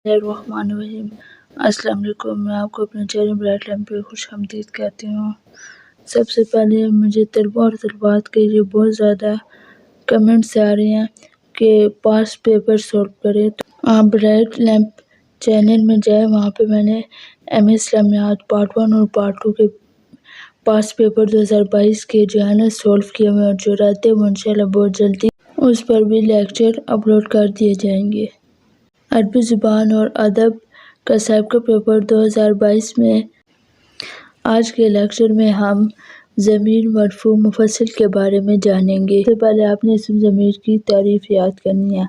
बिस्मिल्लाहिर्रहमानिर्रहीम। अस्सलाम वालेकुम। मैं आपको अपने चैनल ब्राइट लैम्प पे खुश आमदीद कहती हूँ। सबसे पहले मुझे तलबा और तलबात के लिए बहुत ज़्यादा कमेंट्स आ रहे हैं कि पास्ट पेपर सॉल्व करें, तो आप ब्राइट लैम्प चैनल में जाए। वहाँ पे मैंने एम इस्लामियात पार्ट 1 और पार्ट 2 के पास्ट पेपर 2022 के जो है ना सॉल्व किए हुए, और जो रहते हैं वो इंशाल्लाह बहुत जल्दी उस पर भी लेक्चर अपलोड कर दिए जाएंगे। अरबी ज़ुबान और अदब का साबिका पेपर 2022 में आज के लेक्चर में हम ज़मीर मरफू मुफस्सिल के बारे में जानेंगे। सबसे पहले आपने इसम ज़मीर की तारीफ याद करनी है।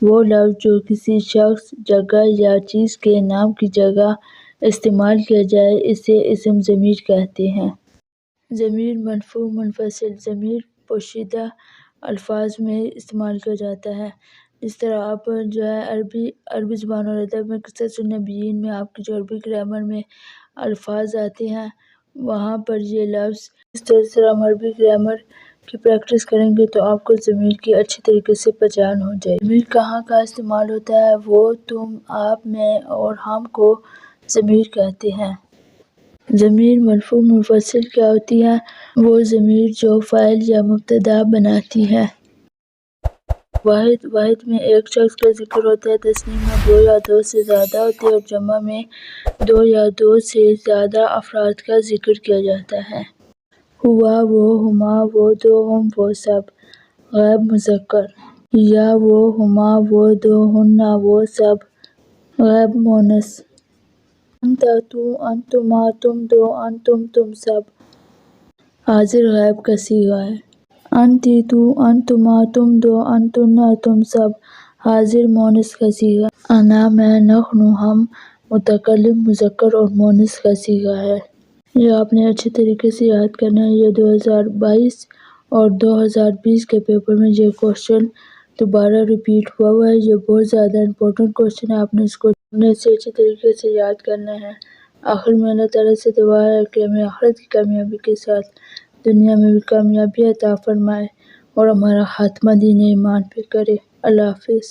वो लफ्ज़ जो किसी शख्स, जगह या चीज़ के नाम की जगह इस्तेमाल किया जाए, इसे इसम ज़मीर कहते हैं। ज़मीर मरफू मुनफसिल ज़मीर पोशीदा अल्फाज में इस्तेमाल किया जाता है। इस तरह आप जो है अरबी ज़ुबान और अदब में क़िस्सतुन नबीयीन में आपकी जो अरबी ग्रामर में अल्फाज आते हैं, वहाँ पर ये लफ्ज़ इस तरह हम अरबी ग्रामर की प्रैक्टिस करेंगे तो आपको ज़मीर की अच्छी तरीके से पहचान हो जाएगी। ज़मीर कहाँ का इस्तेमाल होता है? वो, तुम, आप, मैं और हम को ज़मीर कहते हैं। ज़मीर मरफू मुनफसिल क्या होती है? वो ज़मीर जो फ़ाइल या मुब्तदा बनाती है। वाहिद में एक शख्स का जिक्र होता है, तस्नीम में दो या दो से ज़्यादा होते हैं, और जमा में दो या दो से ज़्यादा अफराद का जिक्र किया जाता है। हुआ, वो, हुमा, वो दो, हम, वो सब। गैब मुज़क्कर। या वो, हुमा, वो दो, हुन्ना, वो सब। गैब मोनस। अंता, तू, अंतुमा, तुम दो, अंतुम, तुम सब। हाजिर गैब का सीगा है। अंती, तू, अंतुमा, तुम दो, अंतुन्ना, तुम सब। हाजिर मोनस का सीगा। अना, मैं, नहनु, हम। मुतकल्लिम मुज़क्कर और मोनस का सीगा है। ये आपने अच्छे तरीके से याद करना है। ये 2022 और 2020 के पेपर में ये क्वेश्चन दोबारा रिपीट हुआ है। ये बहुत ज़्यादा इम्पोर्टेंट क्वेश्चन है। आपने इसको अच्छे तरीके से याद करना है। आखिर में अल्लाह ताला से दुआ है कि हमें आखिरत की कामयाबी के साथ दुनिया में भी कामयाबी अता फरमाए और हमारा खात्मा दीन ईमान पे करे। अल्लाह हाफिज़।